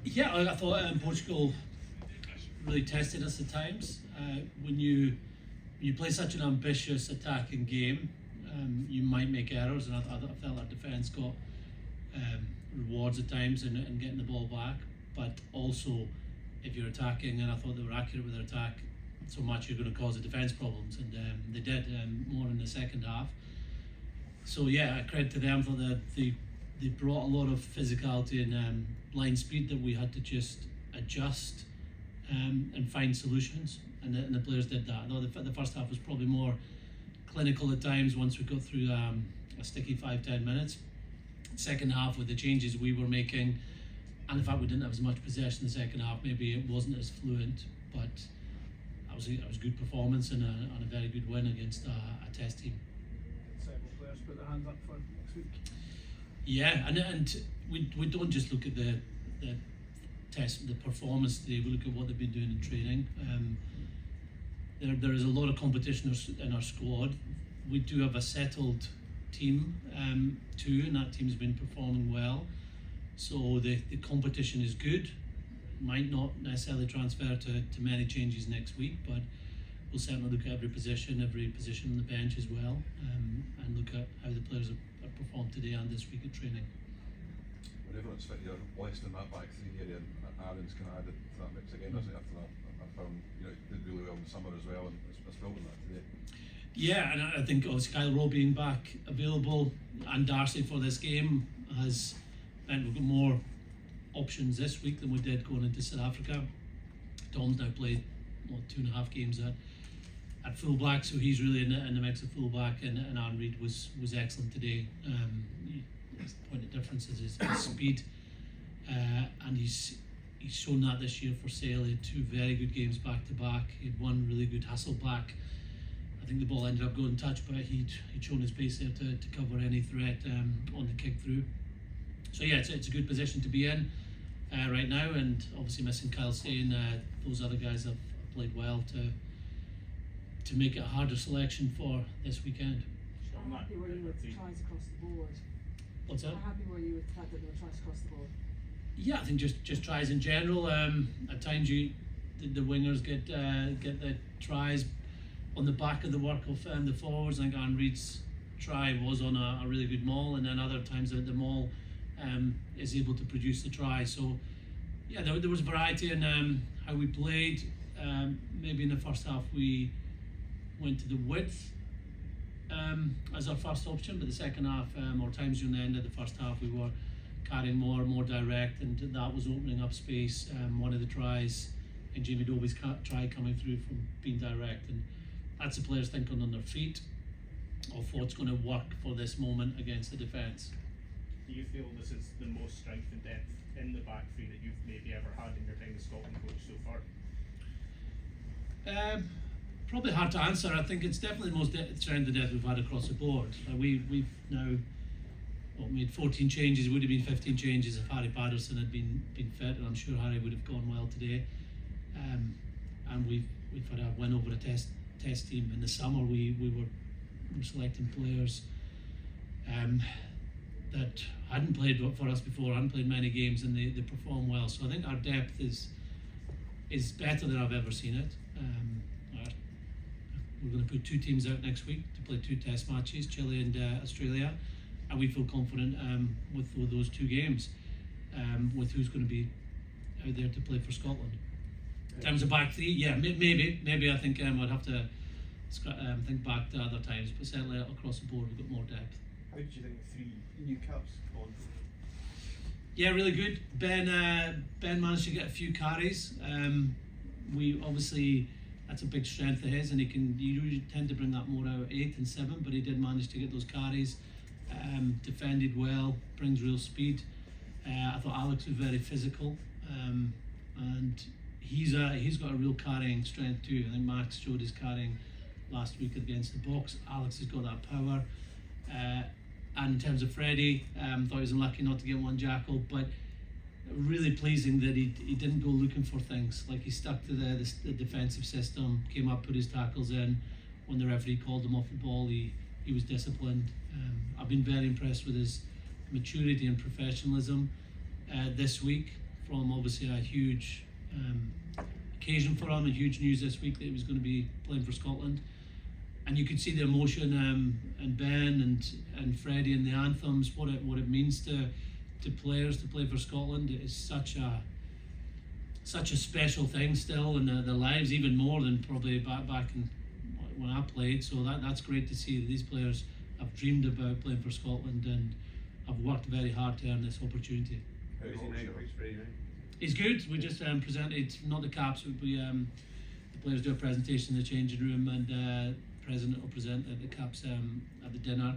Yeah, I thought Portugal really tested us at times. When you play such an ambitious attacking game, you might make errors, and I felt our defence got rewards at times in getting the ball back. But also, if you're attacking, and I thought they were accurate with their attack, so much you're going to cause the defence problems, and they did more in the second half. So yeah, credit to them for that. They brought a lot of physicality and line speed that we had to just adjust and find solutions, and the players did that. Though the first half was probably more clinical at times once we got through a sticky 5-10 minutes. Second half, with the changes we were making, and the fact we didn't have as much possession in the second half, maybe it wasn't as fluent, but that was a good performance and a very good win against a test team. Several players put their hands up for next week. Yeah, and we don't just look at the test, the performance today. We look at what they've been doing in training. There is a lot of competition in our squad. We do have a settled team too, and that team's been performing well. So the competition is good. Might not necessarily transfer to many changes next week, but we'll certainly look at every position on the bench as well, and look at how the players have performed today and this week at training. Whenever it's fit, you're blessed in that back three area, and Aaron's kind of added to that mix again, isn't it? After that, I found did really well in the summer as well, and it's building that today. Yeah, and I think obviously Kyle Rowe being back available and Darcy for this game has meant we've got more options this week than we did going into South Africa. Tom's now played 2.5 games at fullback, so he's really in the mix of fullback, and Aaron Reid was excellent today. His point of difference is his speed, and he's shown that this year for Sale. He had 2 very good games back to back. He had one really good hustle back. I think the ball ended up going touch, but he'd shown his pace there to cover any threat on the kick through. So yeah, it's a good position to be in right now, and obviously missing Kyle Stain, those other guys have played well to make it a harder selection for this weekend. How happy were you with tries across the board? What's that? How happy were you with the fact that there were tries across the board? Yeah, I think just tries in general. At times the wingers get the tries on the back of the work of the forwards. I think Aaron Reid's try was on a really good maul, and then other times the maul is able to produce the try. So yeah, there was variety in how we played. Maybe in the first half we went to the width as our first option, but the second half, or times during the end of the first half, we were carrying more direct, and that was opening up space. One of the tries in Jamie Dobie's try coming through from being direct, and that's the players thinking on their feet of what's going to work for this moment against the defence. Do you feel this is the most strength and depth in the back three that you've maybe ever had in your time as Scotland coach so far? Probably hard to answer. I think it's definitely the most strength and depth we've had across the board. We've now made 14 changes. It would have been 15 changes if Harry Patterson had been fit, and I'm sure Harry would have gone well today. And we've had a win over a test team in the summer. We were selecting players that hadn't played for us before, hadn't played many games, and they perform well. So I think our depth is better than I've ever seen it. We're going to put 2 teams out next week to play 2 test matches, Chile and Australia, and we feel confident with those 2 games, with who's going to be out there to play for Scotland. In terms of back three, yeah, maybe I think I'd have to think back to other times, but certainly across the board we've got more depth. How did you think the 3 new caps gone? Yeah, really good. Ben managed to get a few carries. We obviously, that's a big strength of his, and you usually tend to bring that more out at 8 and 7, but he did manage to get those carries. Defended well, brings real speed. I thought Alex was very physical, and he's got a real carrying strength too. I think Max showed his carrying last week against the Box. Alex has got that power. And in terms of Freddy, thought he was unlucky not to get one jackal, but really pleasing that he didn't go looking for things. Like, he stuck to the defensive system, came up, put his tackles in. When the referee called him off the ball, he was disciplined. I've been very impressed with his maturity and professionalism this week from. Obviously a huge occasion for him, a huge news this week that he was going to be playing for Scotland. And you could see the emotion and Ben and Freddy and the anthems, what it means to players to play for Scotland. It is such a special thing still in their lives, even more than probably back in when I played. So that's great to see that these players have dreamed about playing for Scotland and have worked very hard to earn this opportunity. How is he now? How's Freddie now? He's good. We just presented, not the caps, we the players do a presentation in the changing room, and the president will present the caps at the dinner,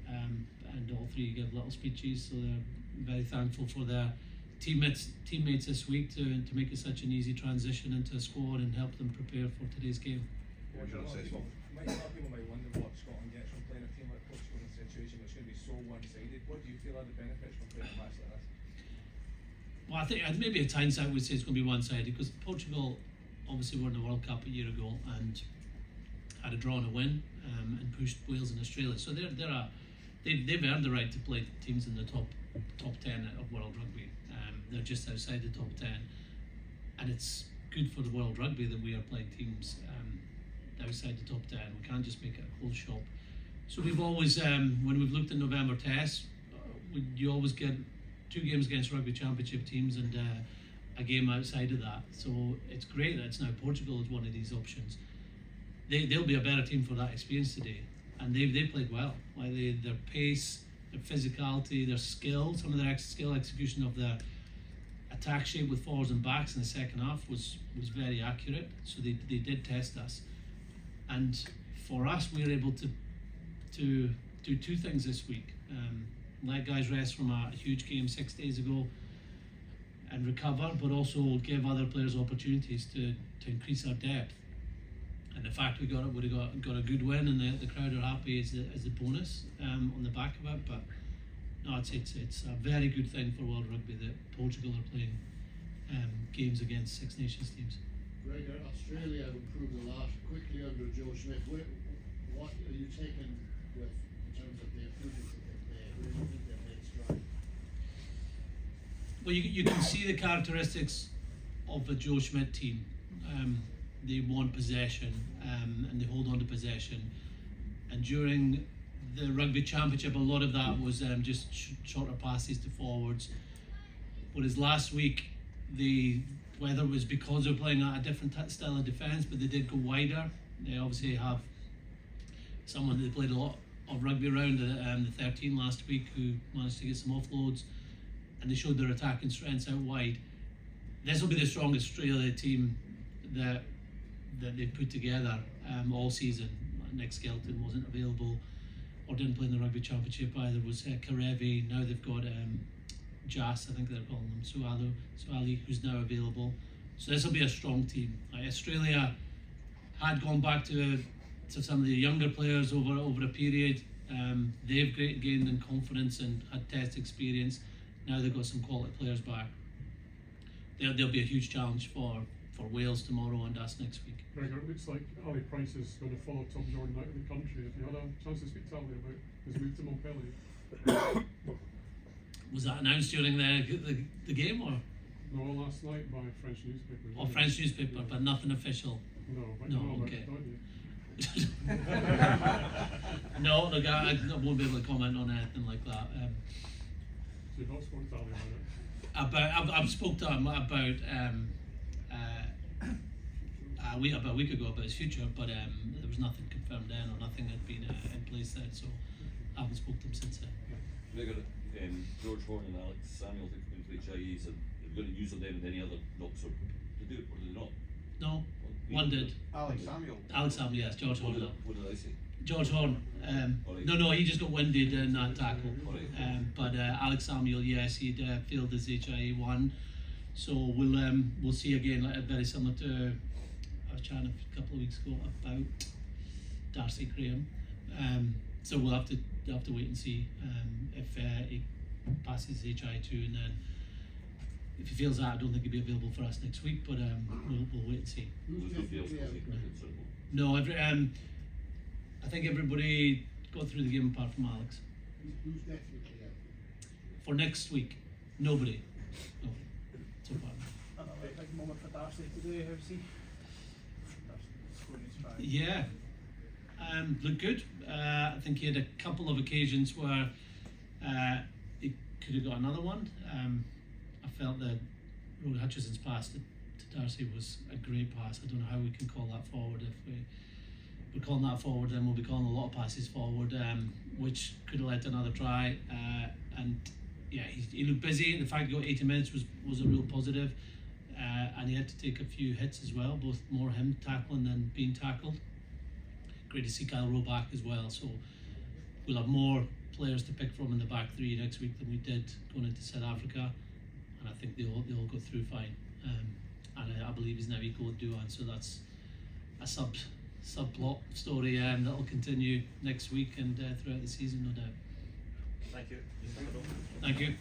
and all three give little speeches. So they're very thankful for their teammates this week to make it such an easy transition into a squad and help them prepare for today's game. What was your assessment? A lot of people might wonder what Scotland gets from playing a team like Portugal in a situation that's going to be so one-sided. What do you feel are the benefits from playing a match like this? Well, I think maybe at hindsight would say it's going to be one-sided, because Portugal obviously won the World Cup a year ago and had a draw and a win, and pushed Wales and Australia. So they've earned the right to play teams in the top 10 of World Rugby. They're just outside the top 10, and it's good for the World Rugby that we are playing teams outside the top 10. We can't just make it a close shop. So we've always, when we've looked at November tests, you always get 2 games against Rugby Championship teams and a game outside of that. So it's great that it's now Portugal is one of these options. They'll be a better team for that experience today, and they played well. Like their pace, their physicality, their skill, some of their skill execution of their attack shape with forwards and backs in the second half was very accurate. So they did test us, and for us we were able to do 2 things this week. Let guys rest from a huge game 6 days ago and recover, but also give other players opportunities to increase our depth. And the fact we would have got a good win and the crowd are happy is a bonus on the back of it. But no, it's a very good thing for World Rugby that Portugal are playing games against Six Nations teams. Gregor, Australia have improved a lot quickly under Joe Schmidt. What are you taking with in terms of the improvements that they've made? Where do you think they've made strides? Well, you can see the characteristics of the Joe Schmidt team. They want possession, and they hold on to possession. And during the Rugby Championship, a lot of that was just shorter passes to forwards. Whereas last week, whether it was because they're playing a different style of defence, but they did go wider. They obviously have someone that played a lot of rugby around the 13 last week who managed to get some offloads, and they showed their attacking strengths out wide. This will be the strongest Australia team that they've put together all season. Nick Skelton wasn't available or didn't play in the Rugby Championship either, was Karevi. Now they've got Jas, I think they're calling them, Suali, who's now available. So this will be a strong team. Australia had gone back to some of the younger players over a period. They've gained in confidence and had test experience. Now they've got some quality players back. They'll be a huge challenge for Wales tomorrow and us next week. Gregor, it looks like Ali Price is going to follow Tom Jordan out of the country. Have you had a chance to speak to Ali about his move to Montpellier? Was that announced during the game or? No, last night by a French newspaper. Or French newspaper, but nothing official. No, but No, you know about okay. it, don't you? No, look, I won't be able to comment on anything like that. So you've not spoken to Ali about it? I've spoke to him about a week ago about his future, but there was nothing confirmed then, or nothing had been in place then, so I haven't spoken to him since then. Gregor, George Horn and Alex Samuel took them to HIEs, and they're going to use them then in any other knocks, or they do, or do they not? No, one did. Alex Samuel. Alex Samuel, yes, George What Horn. did I say? George Horn. Alright. No, he just got winded in that tackle. Alright. But Alex Samuel, yes, he'd failed his HIE 1. So we'll see again, like, very similar to I was chatting a couple of weeks ago about Darcy Graham. So we'll have to wait and see if he passes HIE 2, and then if he fails that, I don't think he'll be available for us next week. But we'll wait and see. There's nobody else Technically to out? say. No, I think everybody got through the game apart from Alex. Who's technically out? For next week, nobody. No, so far. moment for Darcy today. How's he? Darcy scoring his try. Yeah, looked good. I think he had a couple of occasions where he could have got another one. I felt that Roy Hutchison's pass to Darcy was a great pass. I don't know how we can call that forward. If we're calling that forward, then we'll be calling a lot of passes forward, which could have led to another try. And yeah, he looked busy. The fact he got 80 minutes was a real positive. And he had to take a few hits as well, both more him tackling than being tackled. Great to see Kyle Rowe back as well. So we'll have more players to pick from in the back three next week than we did going into South Africa. And I think they all go through fine. And I believe he's now equal with Duan, so that's a subplot story that'll continue next week and throughout the season, no doubt. Thank you. Thank you.